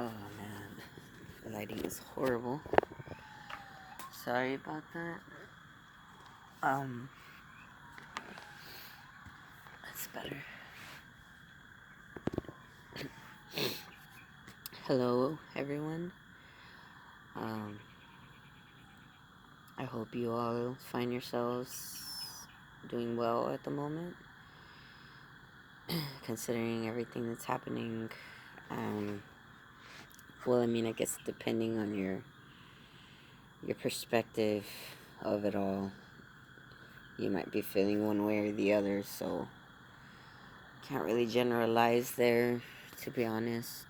Oh man, the lighting is horrible. Sorry about that. Um, that's better. Hello, everyone. Um, I hope you all find yourselves doing well at the moment, considering everything that's happening. Well, I mean, I guess depending on your perspective of it all, you might be feeling one way or the other. So, can't really generalize there, to be honest.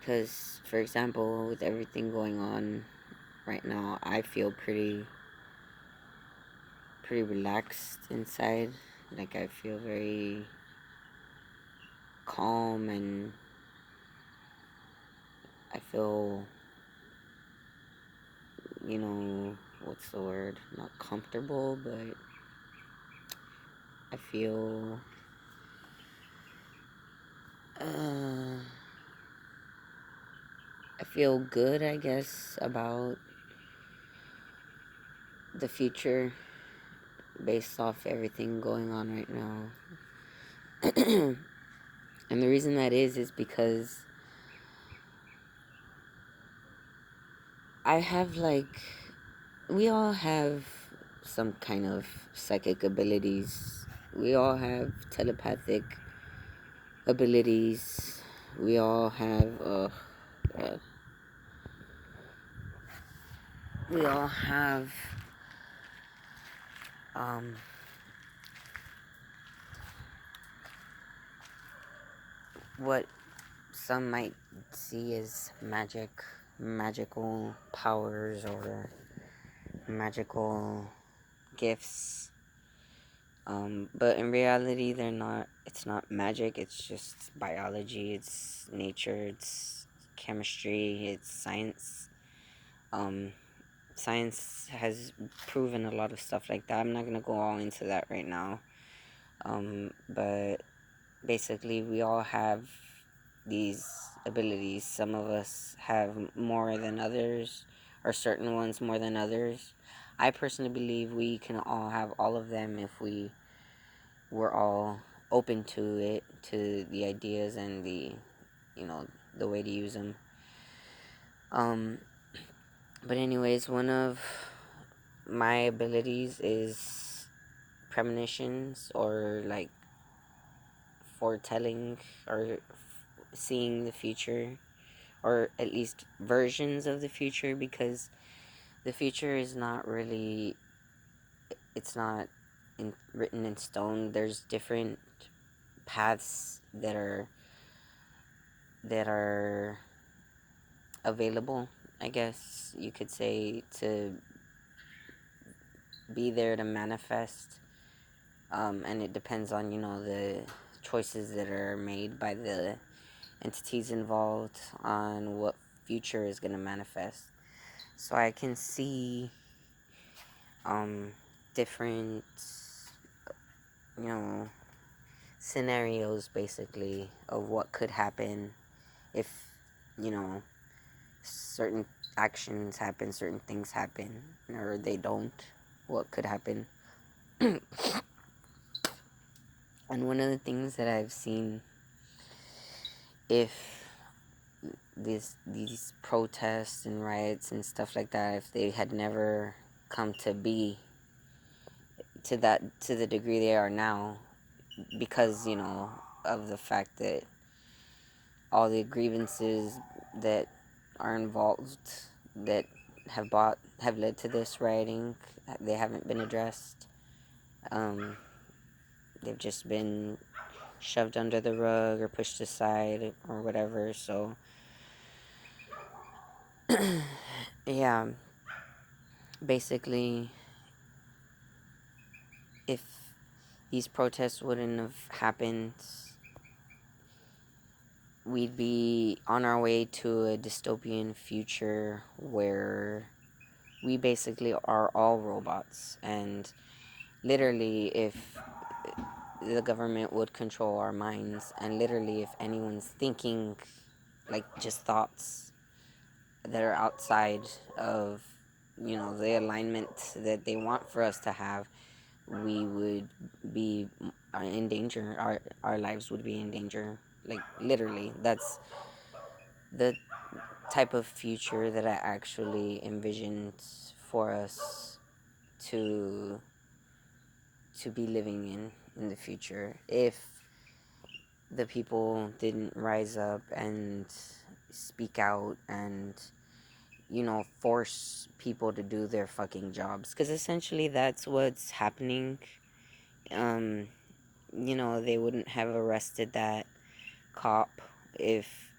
Because, for example, with everything going on right now, I feel pretty relaxed inside. Like I feel very calm, and I feel, what's the word? Not comfortable, but I feel uh I feel good, I guess, about the future based off everything going on right now. And the reason that is because I have we all have some kind of psychic abilities. We all have telepathic abilities. We all have uh we all have um what some might see as magical powers or magical gifts. But in reality, they're not. It's not magic. It's just biology. It's nature. It's chemistry. It's science. Um, Science has proven a lot of stuff like that. I'm not gonna go all into that right now. But basically, we all have these abilities. Some of us have more than others, or certain ones more than others. I personally believe we can all have all of them if we're all open to it, to the ideas and you know, the way to use them. Um, but anyways, one of my abilities is premonitions, or like foretelling, or seeing the future, or at least versions of the future, because the future is not really, it's not written in stone. There's different paths that are available, I guess you could say, to be there to manifest. And it depends on, the choices that are made by the entities involved on what future is going to manifest. So I can see different, you know, scenarios basically of what could happen if, you know, certain actions happen, certain things happen, or they don't, what could happen. And one of the things that I've seen, if these protests and riots and stuff like that, if they had never come to be to the degree they are now, because of the fact that all the grievances that are involved, that have led to this rioting, they haven't been addressed. um they've just been shoved under the rug or pushed aside or whatever. So yeah, basically, if these protests wouldn't have happened, we'd be on our way to a dystopian future where we basically are all robots. And literally, if the government would control our minds, and literally, if anyone's thinking like just thoughts that are outside of, the alignment that they want for us to have, we would be in danger. Our lives would be in danger. Like literally, that's the type of future that I actually envisioned for us to be living in the future, if the people didn't rise up and speak out and force people to do their fucking jobs, because essentially that's what's happening. um they wouldn't have arrested that cop if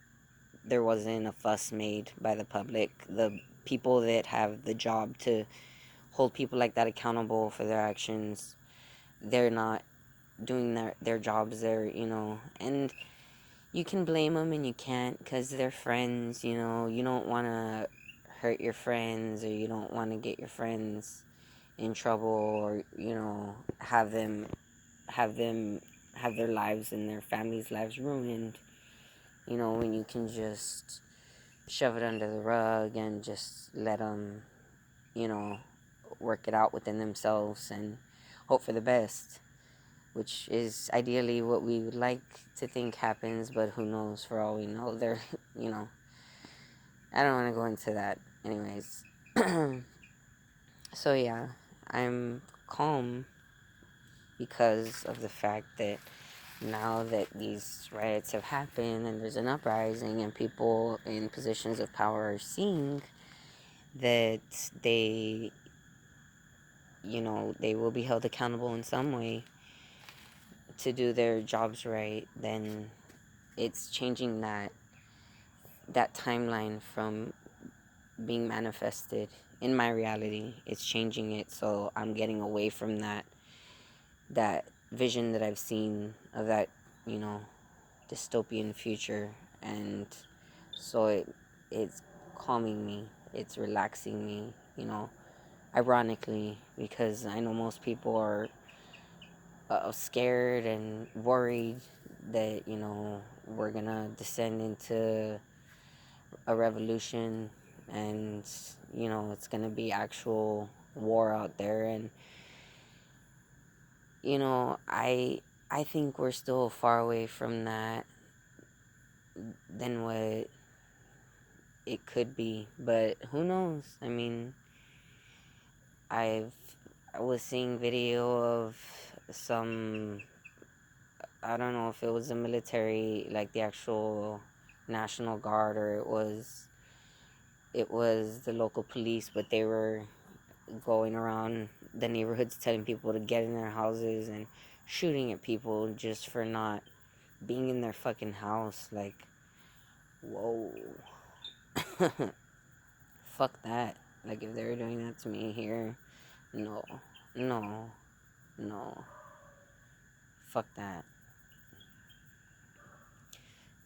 there wasn't a fuss made by the public. The people that have the job to hold people like that accountable for their actions, they're not doing their jobs. They're, and you can blame them and you can't, because they're friends. You don't want to hurt your friends, or you don't want to get your friends in trouble, or have them have their lives and their families' lives ruined. When you can just shove it under the rug and just let them, you know, work it out within themselves and hope for the best, which is ideally what we would like to think happens, but who knows? For all we know, they're, you know, I don't want to go into that. Anyways, so yeah, I'm calm because of the fact that now that these riots have happened and there's an uprising and people in positions of power are seeing that they will be held accountable in some way to do their jobs right, then it's changing that timeline from being manifested in my reality. It's changing it, so I'm getting away from that vision that I've seen of that, you know, dystopian future. And so it's calming me, it's relaxing me, ironically, because I know most people are scared and worried that we're gonna descend into a revolution, and it's gonna be actual war out there. And I think we're still far away from that than what it could be, but who knows? I mean, I've I was seeing video of some, I don't know if it was the military, like the actual National Guard, or it was the local police, but they were going around the neighborhoods telling people to get in their houses and shooting at people just for not being in their fucking house. Like, whoa. Fuck that. Like, if they were doing that to me here, no, no, no. Fuck that.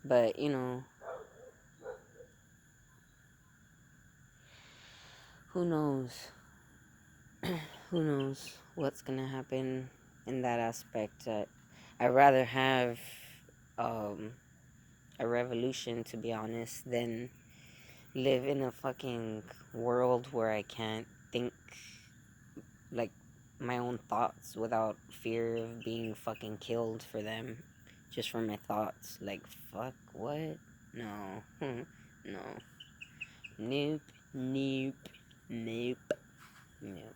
But, who knows? Who knows what's gonna happen in that aspect. I'd rather have um, a revolution, to be honest, than live in a fucking world where I can't think like my own thoughts without fear of being fucking killed for them, just for my thoughts. Like, fuck, what? No. No. Nope. Nope. Nope. Nope.